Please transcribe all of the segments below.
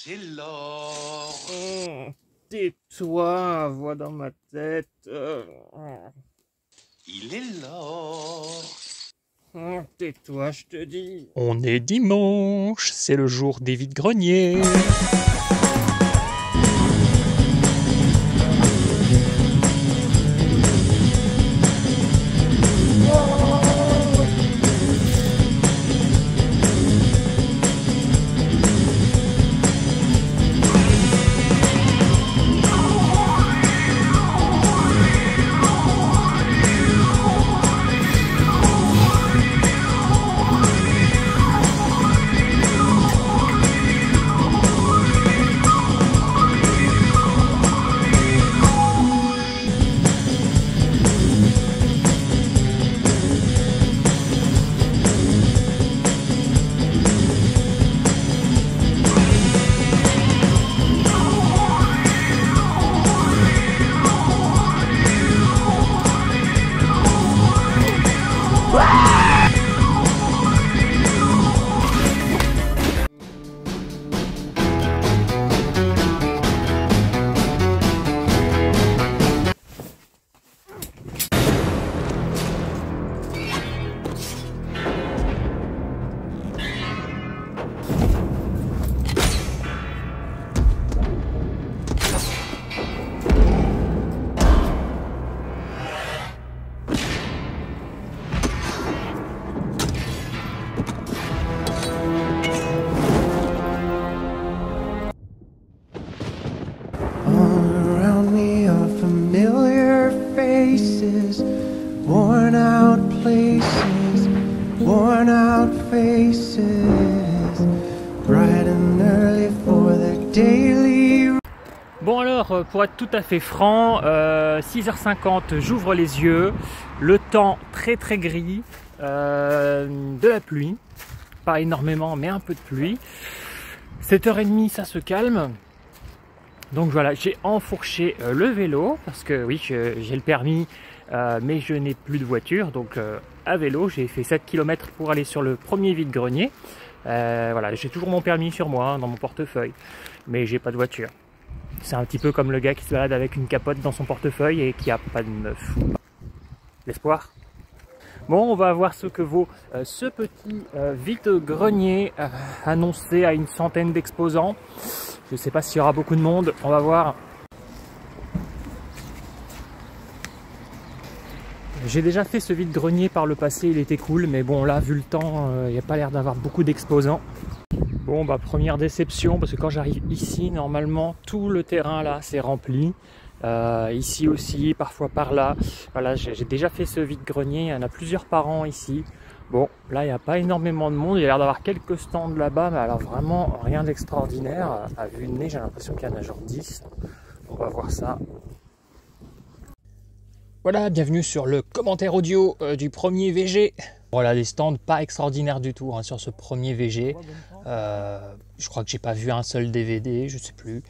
C'est l'or. Tais-toi, voix dans ma tête. Il est l'or. Tais-toi, je te dis. On est dimanche, c'est le jour des vides-greniers. Worn out places, worn out faces, bright and early for the daily. Bon alors, pour être tout à fait franc, 6h50, j'ouvre les yeux, le temps très très gris, de la pluie, pas énormément mais un peu de pluie. 7h30 ça se calme. Donc voilà, j'ai enfourché le vélo, parce que oui, j'ai le permis, mais je n'ai plus de voiture. Donc à vélo, j'ai fait 7 km pour aller sur le premier vide-grenier. Voilà, j'ai toujours mon permis sur moi, dans mon portefeuille, mais j'ai pas de voiture. C'est un petit peu comme le gars qui se balade avec une capote dans son portefeuille et qui a pas de meuf. L'espoir. Bon, on va voir ce que vaut ce petit vide-grenier annoncé à une centaine d'exposants. Je ne sais pas s'il y aura beaucoup de monde, on va voir. J'ai déjà fait ce vide-grenier par le passé, il était cool, mais bon là, vu le temps, il n'y a pas l'air d'avoir beaucoup d'exposants. Bon, bah première déception, parce que quand j'arrive ici, normalement, tout le terrain là, c'est rempli. Ici aussi, parfois par là. Voilà, j'ai déjà fait ce vide-grenier, il y en a plusieurs par an ici. Bon, là, il n'y a pas énormément de monde. Il y a l'air d'avoir quelques stands là-bas, mais alors vraiment rien d'extraordinaire. À vue de nez, j'ai l'impression qu'il y en a genre 10. On va voir ça. Voilà, bienvenue sur le commentaire audio du premier VG. Voilà, des stands pas extraordinaires du tout hein, sur ce premier VG. Je crois que j'ai pas vu un seul DVD, je sais plus.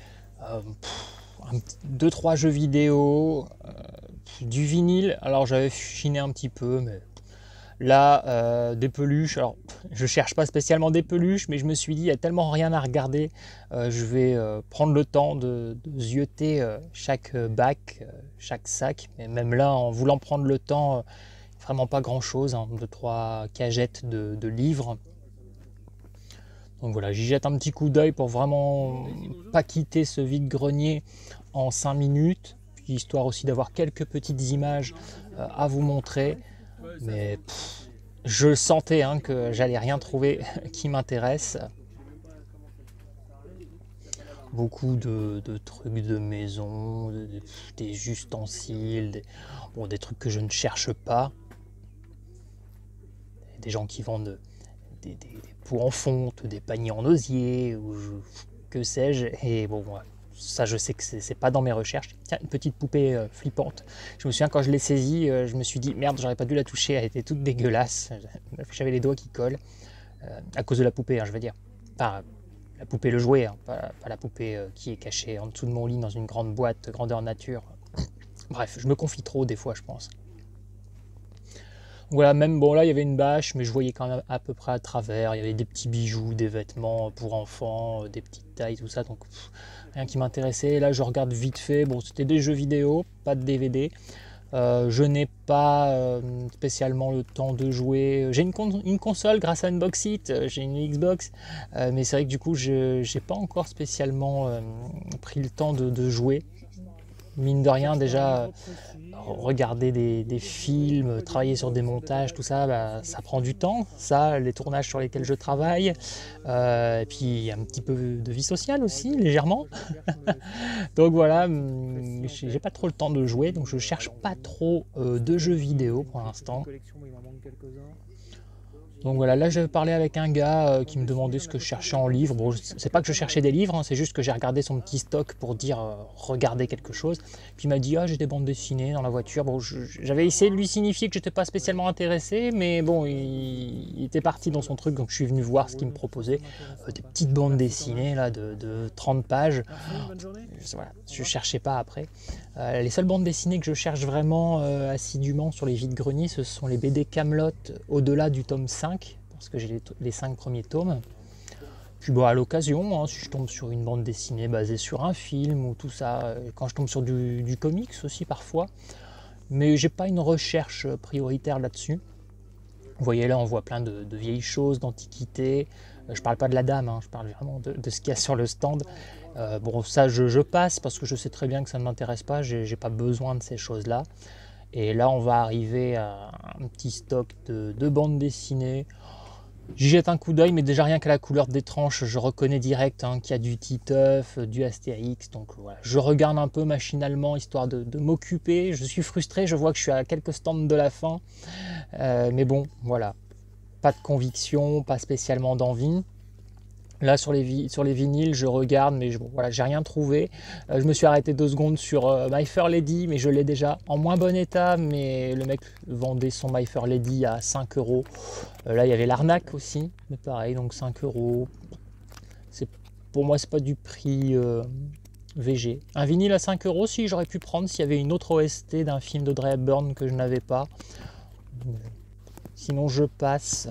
2-3 jeux vidéo, du vinyle. Alors j'avais chiné un petit peu, mais... Là, des peluches, alors je cherche pas spécialement des peluches, mais je me suis dit, il y a tellement rien à regarder, je vais prendre le temps de zioter chaque bac, chaque sac, mais même là, en voulant prendre le temps, vraiment pas grand chose, hein, 2-3 cagettes de livres. Donc voilà, j'y jette un petit coup d'œil pour vraiment pas quitter ce vide-grenier en 5 minutes, puis histoire aussi d'avoir quelques petites images à vous montrer. Mais je sentais hein, que j'allais rien trouver qui m'intéresse. Beaucoup de trucs de maison, des ustensiles, des trucs que je ne cherche pas. Des gens qui vendent des pots en fonte, des paniers en osier, ou que sais-je. Et bon, ça je sais que c'est pas dans mes recherches. Tiens, une petite poupée flippante. Je me souviens quand je l'ai saisie, je me suis dit merde, j'aurais pas dû la toucher, elle était toute dégueulasse. J'avais les doigts qui collent. À cause de la poupée, hein, je veux dire. Enfin, la poupée le jouet, hein, pas la poupée qui est cachée en dessous de mon lit dans une grande boîte grandeur nature. Bref, je me confie trop des fois, je pense. Voilà, même bon là il y avait une bâche, mais je voyais quand même à peu près à travers. Il y avait des petits bijoux, des vêtements pour enfants, des petites tailles, tout ça, donc rien qui m'intéressait. Là je regarde vite fait, bon c'était des jeux vidéo, pas de DVD. Je n'ai pas spécialement le temps de jouer. J'ai une console grâce à Unboxit, j'ai une Xbox, mais c'est vrai que du coup je n'ai pas encore spécialement pris le temps de jouer. Mine de rien, déjà regarder des films, travailler sur des montages, tout ça, bah, ça prend du temps. Ça, les tournages sur lesquels je travaille, et puis un petit peu de vie sociale aussi, légèrement. Donc voilà, j'ai pas trop le temps de jouer, donc je cherche pas trop de jeux vidéo pour l'instant. Donc voilà, là j'avais parlé avec un gars qui me demandait ce que je cherchais en livre. Bon, c'est pas que je cherchais des livres, hein, c'est juste que j'ai regardé son petit stock pour dire regarder quelque chose. Puis il m'a dit j'ai des bandes dessinées dans la voiture. Bon, j'avais essayé de lui signifier que j'étais pas spécialement intéressé, mais bon, il était parti dans son truc, donc je suis venu voir ce qu'il me proposait. Des petites bandes dessinées là de 30 pages. Voilà, je cherchais pas après. Les seules bandes dessinées que je cherche vraiment assidûment sur les vides-greniers, ce sont les BD Kaamelott au-delà du tome 5, parce que j'ai les 5 premiers tomes. Puis bon, à l'occasion, hein, si je tombe sur une bande dessinée basée sur un film ou tout ça, quand je tombe sur du comics aussi parfois, mais j'ai pas une recherche prioritaire là-dessus. Vous voyez là, on voit plein de vieilles choses, d'antiquités. Je parle pas de la dame, hein, je parle vraiment de ce qu'il y a sur le stand. Bon, ça je passe parce que je sais très bien que ça ne m'intéresse pas, j'ai pas besoin de ces choses-là. Et là, on va arriver à un petit stock de bandes dessinées. J'y jette un coup d'œil, mais déjà rien qu'à la couleur des tranches, je reconnais direct hein, qu'il y a du Titeuf, du Astérix. Donc voilà, je regarde un peu machinalement, histoire de m'occuper. Je suis frustré, je vois que je suis à quelques stands de la fin. Mais bon, voilà. Pas de conviction, pas spécialement d'envie. Là, sur les vinyles, je regarde, mais voilà, j'ai rien trouvé. Je me suis arrêté 2 secondes sur My Fair Lady, mais je l'ai déjà en moins bon état. Mais le mec vendait son My Fair Lady à 5 €. Là, il y avait l'arnaque aussi, mais pareil, donc 5 €. Pour moi, c'est pas du prix VG. Un vinyle à 5 €, si j'aurais pu prendre s'il y avait une autre OST d'un film d'Audrey Hepburn que je n'avais pas. Sinon, je passe.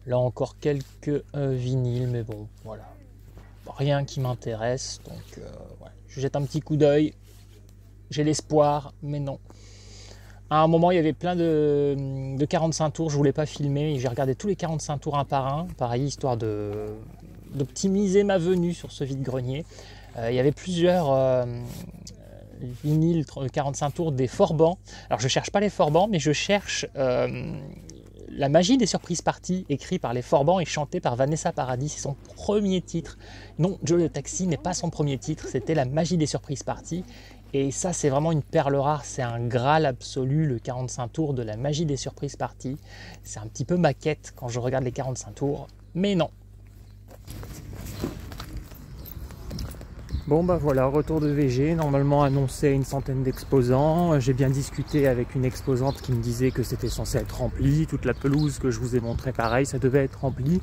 Là encore quelques vinyles, mais bon, voilà. Rien qui m'intéresse, donc ouais. Je jette un petit coup d'œil. J'ai l'espoir, mais non. À un moment, il y avait plein de 45 tours, je voulais pas filmer. J'ai regardé tous les 45 tours un par un, pareil, histoire d'optimiser ma venue sur ce vide-grenier. Il y avait plusieurs vinyles 45 tours des Forbans. Alors, je cherche pas les Forbans, mais je cherche... La magie des surprises parties, écrit par les Forbans et chanté par Vanessa Paradis, c'est son premier titre. Non, Joe le Taxi n'est pas son premier titre, c'était La magie des surprises parties. Et ça, c'est vraiment une perle rare, c'est un graal absolu, le 45 tours de La magie des surprises parties. C'est un petit peu ma quête quand je regarde les 45 tours, mais non. Bon bah voilà, retour de VG, normalement annoncé une centaine d'exposants. J'ai bien discuté avec une exposante qui me disait que c'était censé être rempli. Toute la pelouse que je vous ai montré, pareil, ça devait être rempli.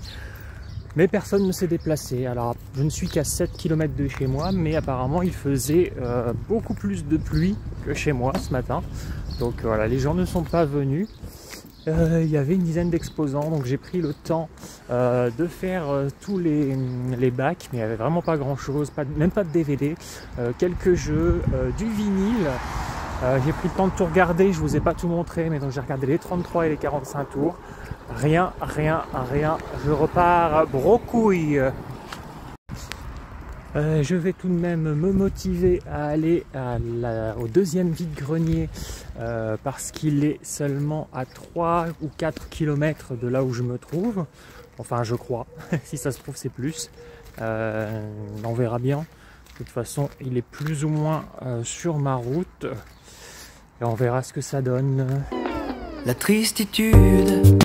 Mais personne ne s'est déplacé. Alors je ne suis qu'à 7 km de chez moi, mais apparemment il faisait beaucoup plus de pluie que chez moi ce matin. Donc voilà, les gens ne sont pas venus. Il y avait une dizaine d'exposants, donc j'ai pris le temps de faire tous les bacs, mais il n'y avait vraiment pas grand chose, même pas de DVD, quelques jeux, du vinyle. J'ai pris le temps de tout regarder, je vous ai pas tout montré, mais donc j'ai regardé les 33 et les 45 tours. Rien, je repars brocouille. Je vais tout de même me motiver à aller au deuxième vide-grenier parce qu'il est seulement à 3 ou 4 km de là où je me trouve. Enfin, je crois. Si ça se trouve, c'est plus. On verra bien. De toute façon, il est plus ou moins sur ma route. Et on verra ce que ça donne. La tristitude.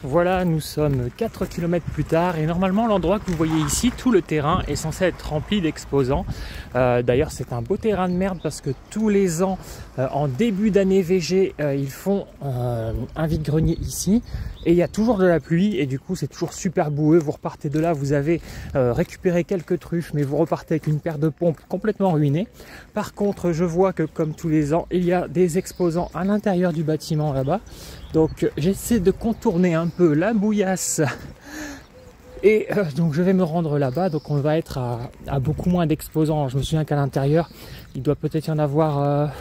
Voilà, nous sommes 4 km plus tard et normalement l'endroit que vous voyez ici, tout le terrain est censé être rempli d'exposants. D'ailleurs c'est un beau terrain de merde parce que tous les ans, en début d'année VG, ils font un vide-grenier ici. Et il y a toujours de la pluie et du coup c'est toujours super boueux. Vous repartez de là, vous avez récupéré quelques truffes, mais vous repartez avec une paire de pompes complètement ruinée. Par contre, je vois que comme tous les ans, il y a des exposants à l'intérieur du bâtiment là-bas. Donc j'essaie de contourner un peu la bouillasse. Et donc je vais me rendre là-bas. Donc on va être à beaucoup moins d'exposants. Je me souviens qu'à l'intérieur, il doit peut-être y en avoir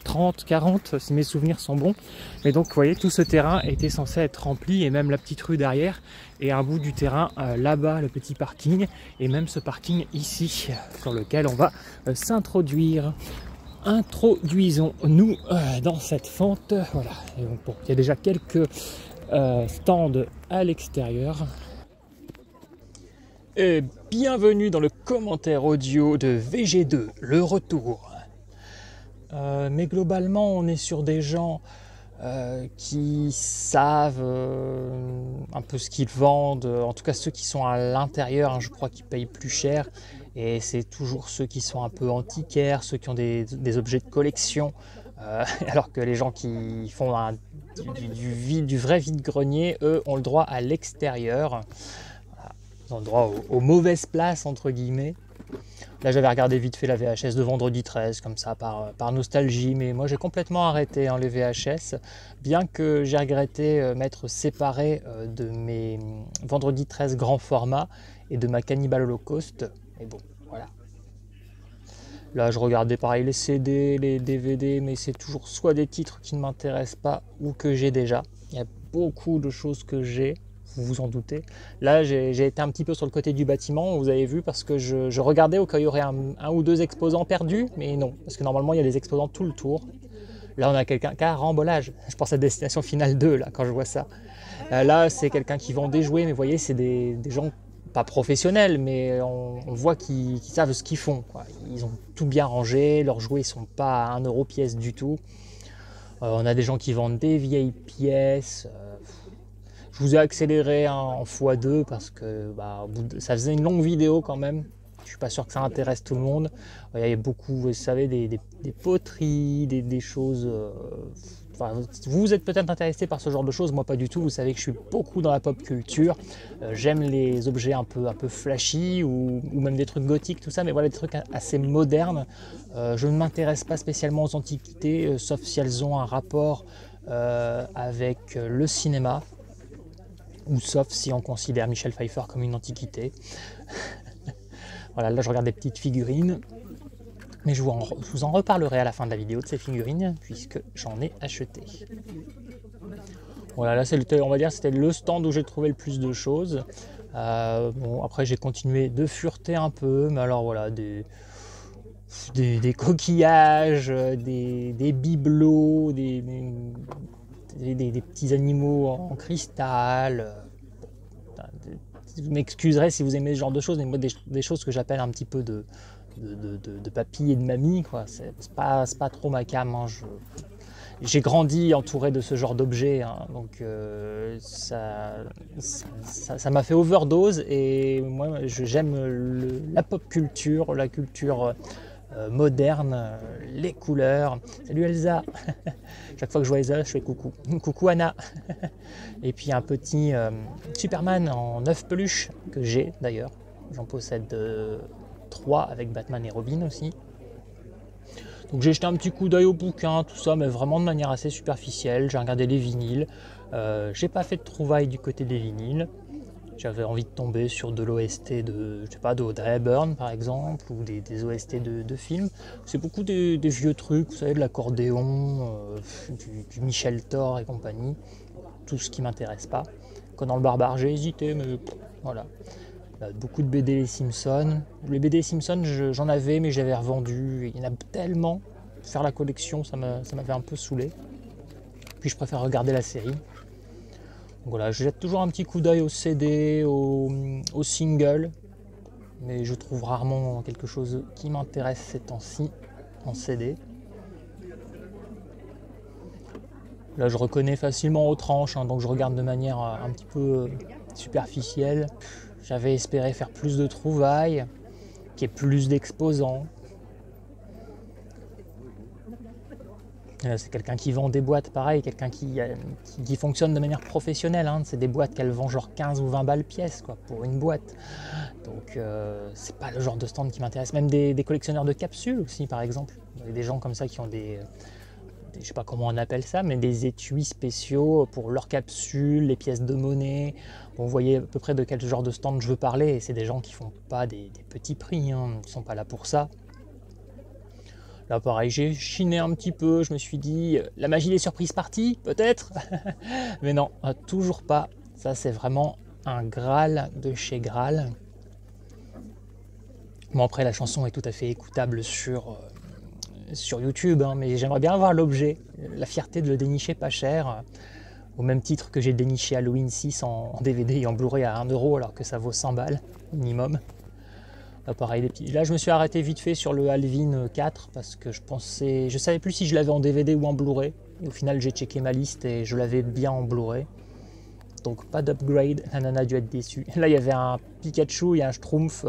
30, 40 si mes souvenirs sont bons. Mais donc vous voyez, tout ce terrain était censé être rempli, et même la petite rue derrière, et un bout du terrain là-bas, le petit parking, et même ce parking ici sur lequel on va s'introduire. Introduisons-nous dans cette fente. Voilà. Et donc, bon, il y a déjà quelques stands à l'extérieur. Et bienvenue dans le commentaire audio de VG2, le retour. Mais globalement, on est sur des gens qui savent un peu ce qu'ils vendent, en tout cas ceux qui sont à l'intérieur, hein, je crois qu'ils payent plus cher, et c'est toujours ceux qui sont un peu antiquaires, ceux qui ont des objets de collection, alors que les gens qui font du vrai vide-grenier, eux, ont le droit à l'extérieur, ils ont le droit aux mauvaises places, entre guillemets. Là, j'avais regardé vite fait la VHS de Vendredi 13, comme ça, par nostalgie, mais moi j'ai complètement arrêté les VHS, bien que j'ai regretté m'être séparé de mes Vendredi 13 grand format et de ma Cannibal Holocaust, mais bon, voilà. Là, je regardais pareil les CD, les DVD, mais c'est toujours soit des titres qui ne m'intéressent pas ou que j'ai déjà. Il y a beaucoup de choses que j'ai. Vous vous en doutez. Là, j'ai été un petit peu sur le côté du bâtiment, vous avez vu, parce que je regardais au cas où il y aurait un ou deux exposants perdus, mais non, parce que normalement, il y a des exposants tout le tour. Là, on a quelqu'un, carambolage, je pense à Destination Finale 2, là, quand je vois ça. Là, c'est quelqu'un qui vend des jouets, mais vous voyez, c'est des gens pas professionnels, mais on voit qu'ils savent ce qu'ils font, quoi. Ils ont tout bien rangé, leurs jouets ne sont pas à 1 € pièce du tout. On a des gens qui vendent des vieilles pièces. Je vous ai accéléré en x2 parce que ça faisait une longue vidéo quand même. Je ne suis pas sûr que ça intéresse tout le monde. Il y a beaucoup, vous savez, des poteries, des choses... vous êtes peut-être intéressé par ce genre de choses, moi pas du tout. Vous savez que je suis beaucoup dans la pop culture. J'aime les objets un peu flashy ou même des trucs gothiques, tout ça. Mais voilà, des trucs assez modernes. Je ne m'intéresse pas spécialement aux antiquités, sauf si elles ont un rapport avec le cinéma. Ou sauf si on considère Michel Pfeiffer comme une antiquité. Voilà, là je regarde des petites figurines. Mais je vous en reparlerai à la fin de la vidéo de ces figurines, puisque j'en ai acheté. Voilà, là on va dire c'était le stand où j'ai trouvé le plus de choses. Bon, après j'ai continué de fureter un peu, mais alors voilà, des coquillages, des bibelots, des petits animaux en cristal. Vous m'excuserez si vous aimez ce genre de choses, mais moi des choses que j'appelle un petit peu de papy et de mamie, quoi. C'est pas trop ma cam, hein. J'ai grandi entouré de ce genre d'objets, hein. Donc ça m'a fait overdose, et moi j'aime la pop culture, la culture moderne, les couleurs. Salut Elsa. Chaque fois que je vois Elsa, je fais coucou. Coucou Anna. Et puis un petit Superman en 9 peluches que j'ai d'ailleurs. J'en possède 3 avec Batman et Robin aussi. Donc j'ai jeté un petit coup d'œil au bouquin, tout ça, mais vraiment de manière assez superficielle. J'ai regardé les vinyles. J'ai pas fait de trouvailles du côté des vinyles. J'avais envie de tomber sur de l'OST d'Audrey Hepburn par exemple, ou des OST de films. C'est beaucoup des vieux trucs, vous savez, de l'accordéon, du Michel Thor et compagnie. Tout ce qui m'intéresse pas. Conan le Barbare, j'ai hésité, mais voilà. Beaucoup de BD les Simpsons. Les BD Simpsons, j'en avais, mais j'avais revendu. Il y en a tellement. Faire la collection, ça m'avait un peu saoulé. Puis je préfère regarder la série. Voilà, je jette toujours un petit coup d'œil au CD, au single, mais je trouve rarement quelque chose qui m'intéresse ces temps-ci en CD. Là, je reconnais facilement aux tranches, hein, donc je regarde de manière un petit peu superficielle. J'avais espéré faire plus de trouvailles, qu'il y ait plus d'exposants. C'est quelqu'un qui vend des boîtes, pareil, quelqu'un qui fonctionne de manière professionnelle. Hein. C'est des boîtes qu'elle vend genre 15 ou 20 balles pièce quoi, pour une boîte. Donc c'est pas le genre de stand qui m'intéresse. Même des collectionneurs de capsules aussi, par exemple. Il y a des gens comme ça qui ont je sais pas comment on appelle ça, mais des étuis spéciaux pour leurs capsules, les pièces de monnaie. Bon, vous voyez à peu près de quel genre de stand je veux parler. Et c'est des gens qui font pas des petits prix, hein. Ils sont pas là pour ça. Là pareil, j'ai chiné un petit peu, je me suis dit, la magie des surprises parties, peut-être. Mais non, toujours pas. Ça c'est vraiment un Graal de chez Graal. Bon après la chanson est tout à fait écoutable sur YouTube, hein, mais j'aimerais bien avoir l'objet, la fierté de le dénicher pas cher. Au même titre que j'ai déniché Halloween 6 en DVD et en Blu-ray à 1 € alors que ça vaut 100 balles minimum. Là, pareil, là je me suis arrêté vite fait sur le Alvin 4 parce que je savais plus si je l'avais en DVD ou en Blu-ray. Au final j'ai checké ma liste et je l'avais bien en Blu-ray. Donc pas d'upgrade, la nana a dû être déçue. Là il y avait un Pikachu et un Schtroumpf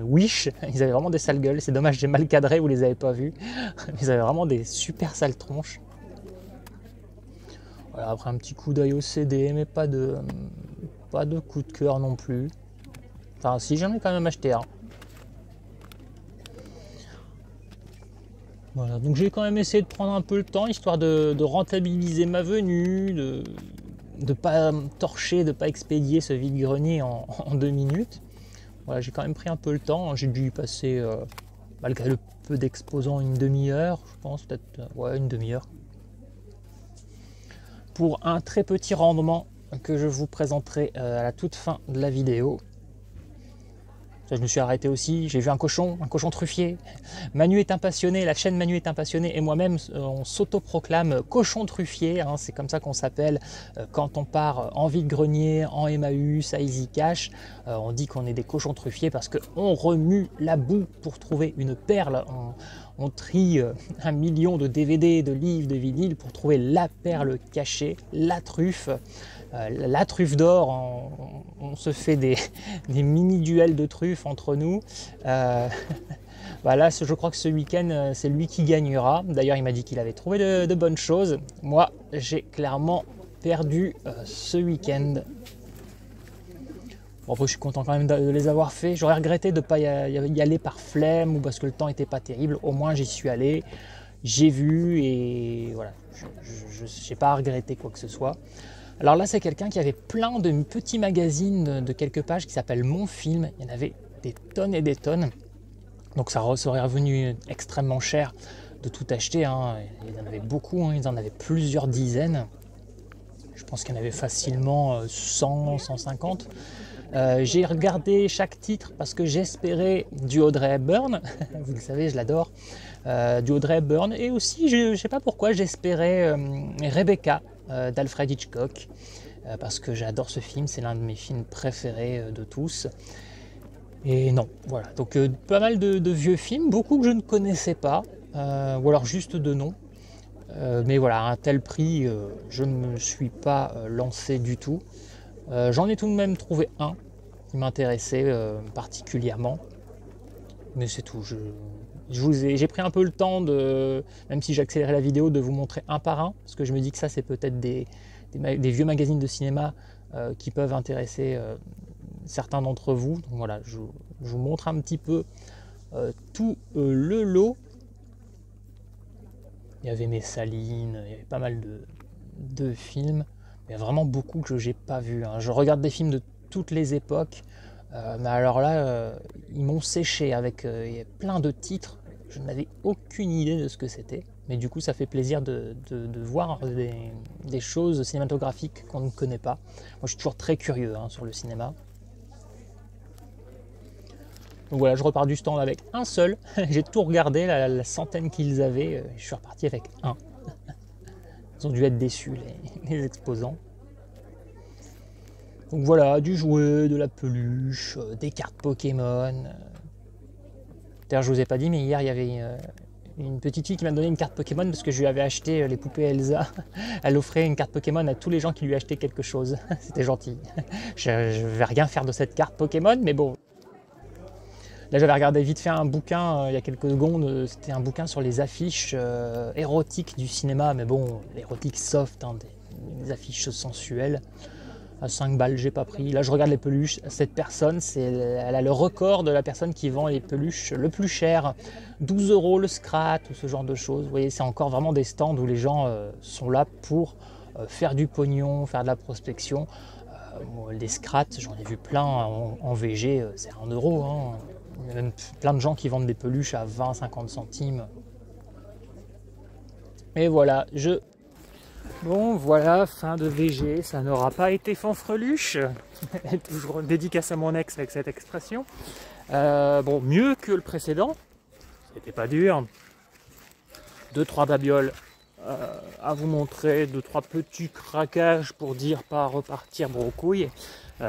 Wish, ils avaient vraiment des sales gueules, c'est dommage j'ai mal cadré, vous les avez pas vus. Ils avaient vraiment des super sales tronches. Voilà, après un petit coup d'œil au CD, mais pas de coup de cœur non plus. Enfin si, j'en ai quand même acheté un. Voilà, donc j'ai quand même essayé de prendre un peu le temps, histoire de rentabiliser ma venue, de pas torcher, de pas expédier ce vide-grenier en 2 minutes. Voilà, j'ai quand même pris un peu le temps, j'ai dû y passer, malgré le peu d'exposants, une demi-heure, je pense, peut-être, ouais, une demi-heure. Pour un très petit rendement que je vous présenterai à la toute fin de la vidéo. Ça, je me suis arrêté aussi, j'ai vu un cochon truffier. Manu est un passionné, la chaîne Manu est un passionné et moi-même on s'autoproclame cochon truffier, hein, c'est comme ça qu'on s'appelle quand on part en vide-grenier, en Emmaüs, à Easy Cash. On dit qu'on est des cochons truffiers parce qu'on remue la boue pour trouver une perle. On trie 1 million de DVD, de livres, de vinyles pour trouver la perle cachée, la truffe d'or. On se fait des mini-duels de truffes entre nous. Voilà, je crois que ce week-end, c'est lui qui gagnera. D'ailleurs, il m'a dit qu'il avait trouvé de bonnes choses. Moi, j'ai clairement perdu ce week-end. Bon, après, je suis content quand même de les avoir fait. J'aurais regretté de ne pas y aller par flemme ou parce que le temps n'était pas terrible. Au moins, j'y suis allé, j'ai vu et voilà. Je n'ai pas à regretter quoi que ce soit. Alors là, c'est quelqu'un qui avait plein de petits magazines de quelques pages qui s'appellent Mon Film. Il y en avait des tonnes et des tonnes. Donc ça serait revenu extrêmement cher de tout acheter. Hein. Il y en avait beaucoup, hein. Ils en avaient plusieurs dizaines. Je pense qu'il y en avait facilement 100, 150. J'ai regardé chaque titre parce que j'espérais du Audrey Hepburn. Vous le savez, je l'adore. Du Audrey Hepburn. Et aussi, je ne sais pas pourquoi, j'espérais Rebecca d'Alfred Hitchcock. Parce que j'adore ce film, c'est l'un de mes films préférés de tous. Et non, voilà. Donc pas mal de vieux films, beaucoup que je ne connaissais pas. Ou alors juste de nom. Mais voilà, à un tel prix, je ne me suis pas lancé du tout. J'en ai tout de même trouvé un qui m'intéressait particulièrement. Mais c'est tout. J'ai pris un peu le temps, même si j'accélérais la vidéo, de vous montrer un par un. Parce que je me dis que ça, c'est peut-être des vieux magazines de cinéma qui peuvent intéresser certains d'entre vous. Donc voilà, je vous montre un petit peu tout le lot. Il y avait Messaline, il y avait pas mal de films. Il y a vraiment beaucoup que je n'ai pas vu. Hein. Je regarde des films de toutes les époques. Mais alors là, ils m'ont séché avec il y a plein de titres. Je n'avais aucune idée de ce que c'était. Mais du coup, ça fait plaisir de voir des choses cinématographiques qu'on ne connaît pas. Moi, je suis toujours très curieux sur le cinéma. Donc voilà, je repars du stand avec un seul. J'ai tout regardé, la centaine qu'ils avaient. Je suis reparti avec un. Ils ont dû être déçus, les exposants. Donc voilà, du jouet, de la peluche, des cartes Pokémon. D'ailleurs, je vous ai pas dit, mais hier, il y avait une petite fille qui m'a donné une carte Pokémon parce que je lui avais acheté les poupées Elsa. Elle offrait une carte Pokémon à tous les gens qui lui achetaient quelque chose. C'était gentil. Je vais rien faire de cette carte Pokémon, mais bon. Là, j'avais regardé vite fait un bouquin il y a quelques secondes. C'était un bouquin sur les affiches érotiques du cinéma. Mais bon, érotique soft, hein, des affiches sensuelles. À 5 balles, j'ai pas pris. Là, je regarde les peluches. Cette personne, elle a le record de la personne qui vend les peluches le plus cher. 12 € le Scrat ou ce genre de choses. Vous voyez, c'est encore vraiment des stands où les gens sont là pour faire du pognon, faire de la prospection. Les Scrats, j'en ai vu plein en VG, c'est 1 €. Hein. Il y a même plein de gens qui vendent des peluches à 20-50 centimes. Et voilà, Bon, voilà, fin de VG, ça n'aura pas été fanfreluche. Toujours dédicace à mon ex avec cette expression. Bon, mieux que le précédent, c'était pas dur. 2-3 babioles à vous montrer, 2-3 petits craquages pour dire pas repartir brocouille.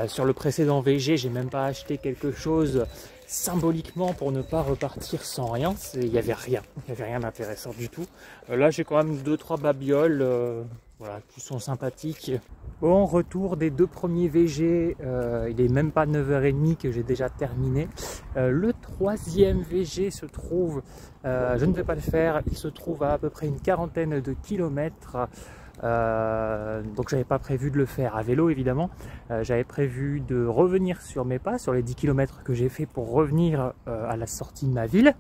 Sur le précédent VG, j'ai même pas acheté quelque chose symboliquement pour ne pas repartir sans rien. Il n'y avait rien d'intéressant du tout. Là, j'ai quand même 2-3 babioles voilà, qui sont sympathiques. Bon, retour des 2 premiers VG, il est même pas 9h30 que j'ai déjà terminé. Le 3e VG se trouve, je ne vais pas le faire, il se trouve à peu près une quarantaine de kilomètres. Donc j'avais pas prévu de le faire à vélo évidemment, j'avais prévu de revenir sur mes pas, sur les 10 km que j'ai fait pour revenir à la sortie de ma ville.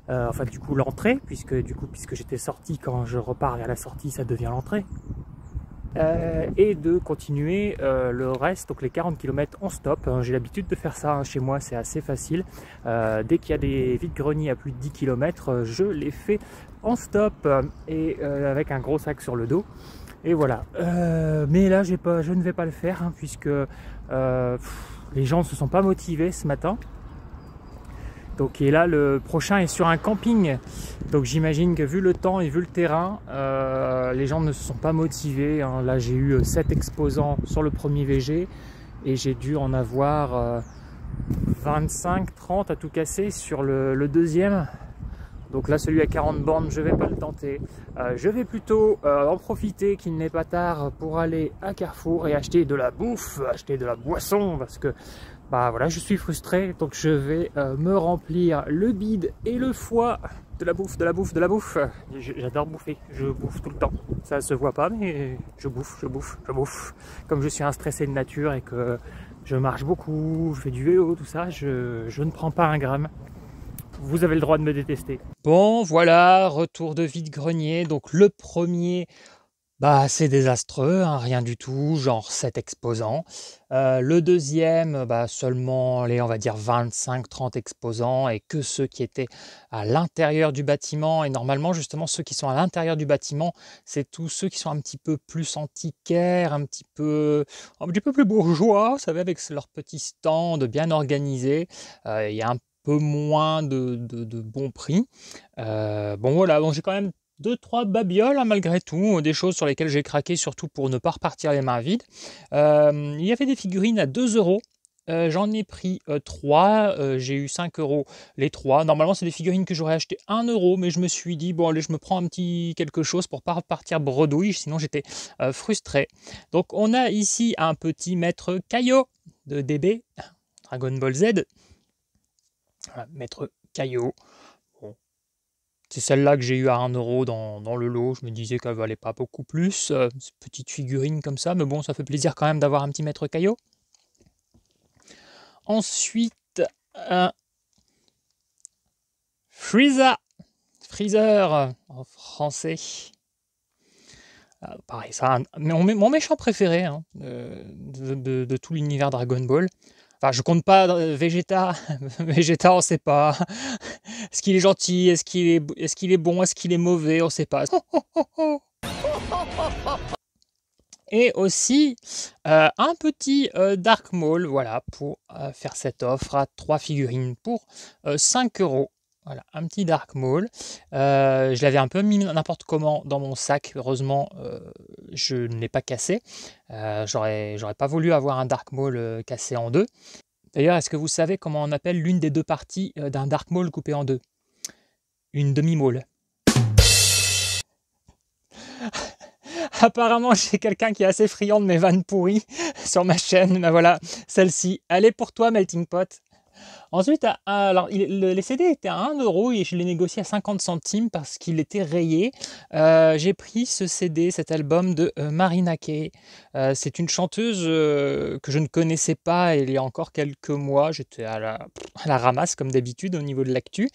Enfin du coup l'entrée, puisque j'étais sorti, quand je repars vers la sortie ça devient l'entrée. Et de continuer le reste, donc les 40 km en stop. J'ai l'habitude de faire ça, hein, chez moi c'est assez facile. Dès qu'il y a des vides-greniers à plus de 10 km, je les fais en stop et avec un gros sac sur le dos. Et voilà. Mais là je ne vais pas le faire, hein, puisque les gens ne se sont pas motivés ce matin. Donc, et là, le prochain est sur un camping. Donc, j'imagine que vu le temps et vu le terrain, les gens ne se sont pas motivés. Hein. Là, j'ai eu 7 exposants sur le premier VG et j'ai dû en avoir 25-30 à tout casser sur le deuxième. Donc là, celui à 40 bornes, je ne vais pas le tenter. Je vais plutôt en profiter qu'il n'est pas tard pour aller à Carrefour et acheter de la bouffe, acheter de la boisson, parce que bah voilà, je suis frustré, donc je vais me remplir le bide et le foie de la bouffe, de la bouffe, de la bouffe. J'adore bouffer, je bouffe tout le temps. Ça se voit pas, mais je bouffe, je bouffe, je bouffe. Comme je suis un stressé de nature et que je marche beaucoup, je fais du vélo, tout ça, je ne prends pas un gramme. Vous avez le droit de me détester. Bon, voilà, retour de vide-grenier. Donc le premier, bah c'est désastreux, hein, rien du tout, genre 7 exposants. Le deuxième, bah seulement, allez, on va dire 25-30 exposants, et que ceux qui étaient à l'intérieur du bâtiment. Et normalement, justement, ceux qui sont à l'intérieur du bâtiment, c'est tous ceux qui sont un petit peu plus antiquaires, un petit peu plus bourgeois, vous savez, avec leurs petits stands bien organisés. Il y a un peu moins de bons prix. Bon voilà, bon, j'ai quand même 2-3 babioles, hein, malgré tout, des choses sur lesquelles j'ai craqué, surtout pour ne pas repartir les mains vides. Il y avait des figurines à 2 €. J'en ai pris 3, j'ai eu 5 € les 3. Normalement, c'est des figurines que j'aurais acheté 1 €, mais je me suis dit, bon allez, je me prends un petit quelque chose pour pas repartir bredouille, sinon j'étais frustré. Donc on a ici un petit maître Caillot de DB, Dragon Ball Z. Voilà, maître Caillot. Bon. C'est celle-là que j'ai eu à 1 € dans le lot. Je me disais qu'elle valait pas beaucoup plus. Petite figurine comme ça, mais bon, ça fait plaisir quand même d'avoir un petit maître Caillot. Ensuite, un Freezer en français. Pareil, ça, mon méchant préféré, hein, de tout l'univers Dragon Ball. Enfin, je compte pas Vegeta. Vegeta, on sait pas. Est-ce qu'il est gentil? Est-ce qu'il est bon? Est-ce qu'il est mauvais? On sait pas. Et aussi un petit Dark Maul, voilà, pour faire cette offre à 3 figurines pour 5 €. Voilà, un petit Dark Maul. Je l'avais un peu mis n'importe comment dans mon sac. Heureusement, je ne l'ai pas cassé. J'aurais pas voulu avoir un Dark Maul cassé en deux. D'ailleurs, est-ce que vous savez comment on appelle l'une des 2 parties d'un Dark Maul coupé en 2? Une demi-maul. Apparemment, j'ai quelqu'un qui est assez friand de mes vannes pourries sur ma chaîne. Ben voilà, celle-ci. Elle est pour toi, Melting Pot. Ensuite, les CD étaient à 1 euro et je l'ai négocié à 50 centimes parce qu'il était rayé. J'ai pris ce CD, cet album de Marina Kaye. C'est une chanteuse que je ne connaissais pas il y a encore quelques mois. J'étais à la ramasse comme d'habitude au niveau de l'actu.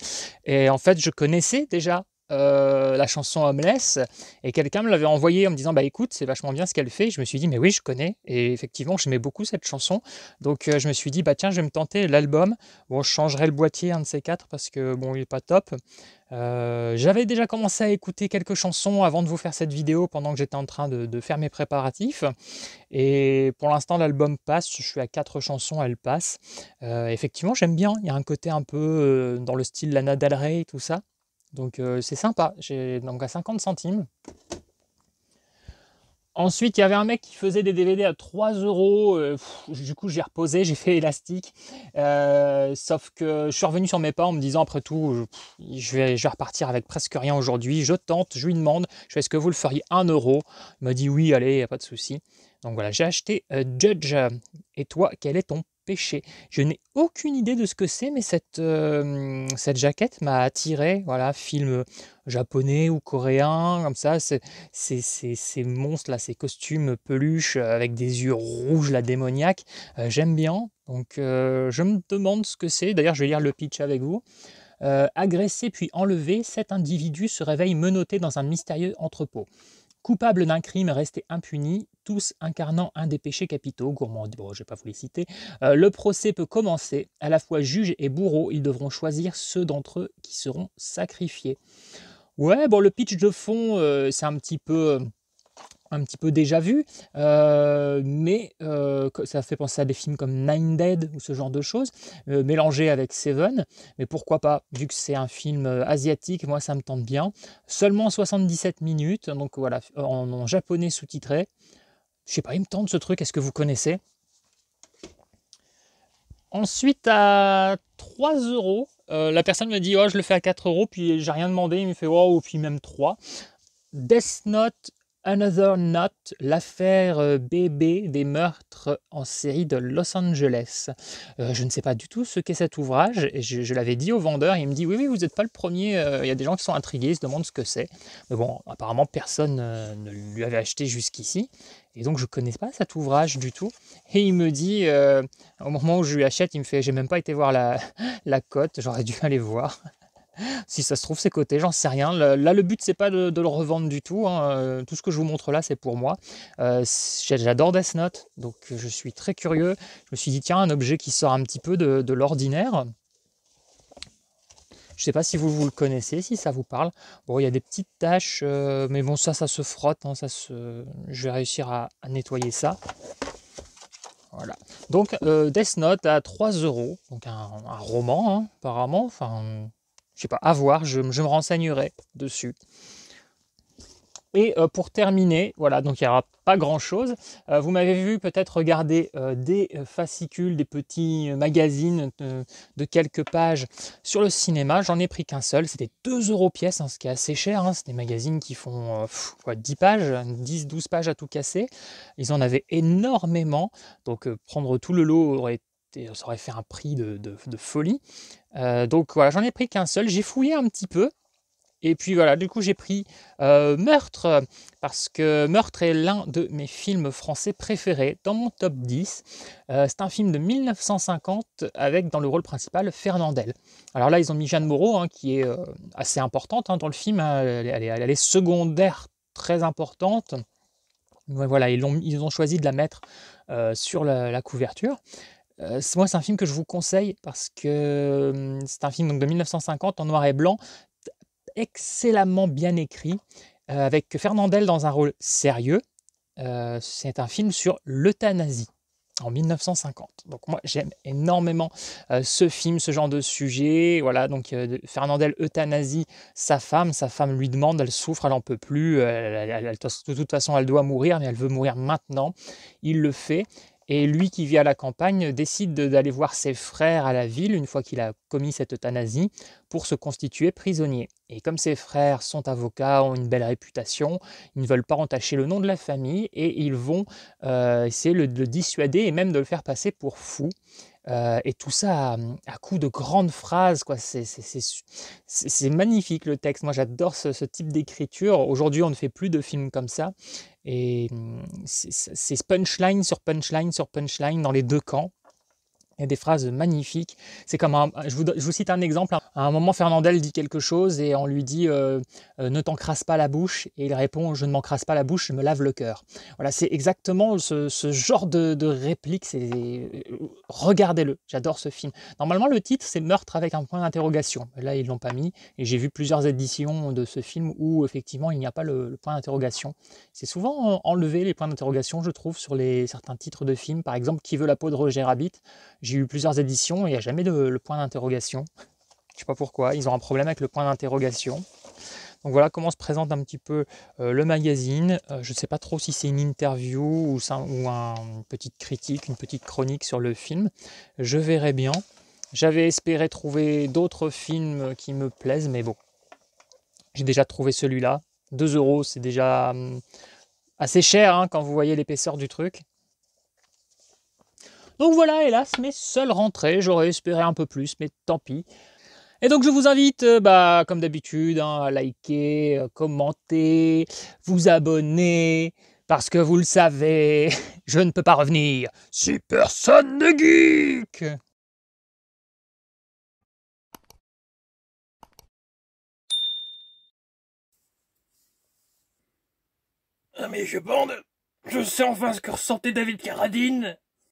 Et en fait, je connaissais déjà la chanson Homeless et quelqu'un me l'avait envoyé en me disant bah écoute c'est vachement bien ce qu'elle fait. Je me suis dit mais oui je connais et effectivement j'aimais beaucoup cette chanson donc je me suis dit bah tiens je vais me tenter l'album. Bon je changerai le boîtier un de ces quatre parce que bon il est pas top. J'avais déjà commencé à écouter quelques chansons avant de vous faire cette vidéo pendant que j'étais en train de faire mes préparatifs et pour l'instant l'album passe, je suis à 4 chansons, elle passe. Effectivement j'aime bien, il y a un côté un peu dans le style Lana Del Rey tout ça. Donc c'est sympa, j'ai donc à 50 centimes. Ensuite, il y avait un mec qui faisait des DVD à 3 euros. Du coup, j'ai reposé, j'ai fait élastique. Sauf que je suis revenu sur mes pas en me disant, après tout, je vais repartir avec presque rien aujourd'hui. Je tente, je lui demande, je fais est-ce que vous le feriez 1 euro? Il m'a dit oui, allez, il n'y a pas de souci. Donc voilà, j'ai acheté Judge. Et toi, quel est ton péché? Je n'ai aucune idée de ce que c'est, mais cette jaquette m'a attiré. Voilà, film japonais ou coréen, comme ça, ces monstres là, ces costumes peluches avec des yeux rouges, la démoniaque, j'aime bien. Donc je me demande ce que c'est. D'ailleurs, je vais lire le pitch avec vous. Agressé puis enlevé, 7 individus se réveillent menottés dans un mystérieux entrepôt. Coupables d'un crime resté impuni, tous incarnant un des péchés capitaux, gourmand, bon, je ne vais pas vous les citer, le procès peut commencer. À la fois juge et bourreau, ils devront choisir ceux d'entre eux qui seront sacrifiés. Ouais, bon, le pitch de fond, c'est un petit peu déjà vu, mais ça fait penser à des films comme Nine Dead ou ce genre de choses, mélangé avec Seven, mais pourquoi pas, vu que c'est un film asiatique, moi ça me tente bien. Seulement 77 minutes, donc voilà, en japonais sous-titré. Je sais pas, il me tente ce truc, est-ce que vous connaissez? Ensuite, à 3 euros, la personne me dit oh, je le fais à 4 euros, puis j'ai rien demandé, il me fait oh, puis même 3. Death Note, Another Note, l'affaire BB des meurtres en série de Los Angeles. Je ne sais pas du tout ce qu'est cet ouvrage, et je l'avais dit au vendeur, il me dit oui, vous n'êtes pas le premier, il y a des gens qui sont intrigués, ils se demandent ce que c'est. Mais bon, apparemment personne ne lui avait acheté jusqu'ici, et donc je ne connais pas cet ouvrage du tout. Et il me dit, au moment où je lui achète, il me fait j'ai même pas été voir la cote, j'aurais dû aller voir. Si ça se trouve, c'est coté, j'en sais rien. Là, le but, c'est pas de le revendre du tout. Hein. Tout ce que je vous montre là, c'est pour moi. J'adore Death Note, donc je suis très curieux. Je me suis dit, tiens, un objet qui sort un petit peu de l'ordinaire. Je ne sais pas si vous le connaissez, si ça vous parle. Bon, il y a des petites taches, mais bon, ça se frotte. Hein, je vais réussir à nettoyer ça. Voilà. Donc, Death Note à 3 euros. Donc, un roman, hein, apparemment. Enfin... je sais pas, à voir, je me renseignerai dessus. Et pour terminer, voilà, donc il n'y aura pas grand-chose. Vous m'avez vu peut-être regarder des fascicules, des petits magazines de quelques pages sur le cinéma. J'en ai pris qu'un seul, c'était 2 euros pièce, hein, ce qui est assez cher. Hein. C'est des magazines qui font 10 pages, 10-12 pages à tout casser. Ils en avaient énormément, donc prendre tout le lot ça aurait fait un prix de folie. Donc voilà, j'en ai pris qu'un seul, j'ai fouillé un petit peu, et puis voilà, du coup j'ai pris Meurtre, parce que Meurtre est l'un de mes films français préférés, dans mon top 10. C'est un film de 1950, avec dans le rôle principal Fernandel. Alors là, ils ont mis Jeanne Moreau, hein, qui est assez importante hein, dans le film, hein, elle est secondaire très importante. Mais voilà, ils ont choisi de la mettre sur la couverture. Moi, c'est un film que je vous conseille parce que c'est un film donc, de 1950 en noir et blanc, excellemment bien écrit, avec Fernandel dans un rôle sérieux. C'est un film sur l'euthanasie en 1950. Donc moi, j'aime énormément ce film, ce genre de sujet. Voilà, donc Fernandel euthanasie sa femme lui demande, elle souffre, elle n'en peut plus, de toute façon, elle doit mourir, mais elle veut mourir maintenant. Il le fait. Et lui qui vit à la campagne décide d'aller voir ses frères à la ville une fois qu'il a commis cette euthanasie pour se constituer prisonnier. Et comme ses frères sont avocats, ont une belle réputation, ils ne veulent pas entacher le nom de la famille et ils vont essayer de le dissuader et même de le faire passer pour fou. et tout ça à coup de grandes phrases, quoi. C'est magnifique le texte. Moi, j'adore ce type d'écriture. Aujourd'hui, on ne fait plus de films comme ça. Et c'est punchline sur punchline sur punchline dans les deux camps. Il y a des phrases magnifiques. C'est comme je vous cite un exemple. À un moment, Fernandel dit quelque chose et on lui dit ne t'encrasse pas la bouche. Et il répond je ne m'encrasse pas la bouche, je me lave le cœur. Voilà, c'est exactement ce genre de réplique. Regardez-le, j'adore ce film. Normalement, le titre, c'est Meurtre avec un point d'interrogation. Là, ils ne l'ont pas mis. Et j'ai vu plusieurs éditions de ce film où, effectivement, il n'y a pas le point d'interrogation. C'est souvent enlevé, les points d'interrogation, je trouve, sur certains titres de films. Par exemple, Qui veut la peau de Roger Rabbit? J'ai eu plusieurs éditions et il n'y a jamais le point d'interrogation. Je ne sais pas pourquoi, ils ont un problème avec le point d'interrogation. Donc voilà comment se présente un petit peu le magazine. Je ne sais pas trop si c'est une interview ou une petite critique, une petite chronique sur le film. Je verrai bien. J'avais espéré trouver d'autres films qui me plaisent, mais bon. J'ai déjà trouvé celui-là. 2 €, c'est déjà assez cher hein, quand vous voyez l'épaisseur du truc. Donc voilà, hélas, mes seules rentrées. J'aurais espéré un peu plus, mais tant pis. Et donc je vous invite, comme d'habitude, hein, à liker, commenter, vous abonner, parce que vous le savez, je ne peux pas revenir si personne ne geek. Ah mais je bande. Je sais enfin ce que ressentait David Carradine.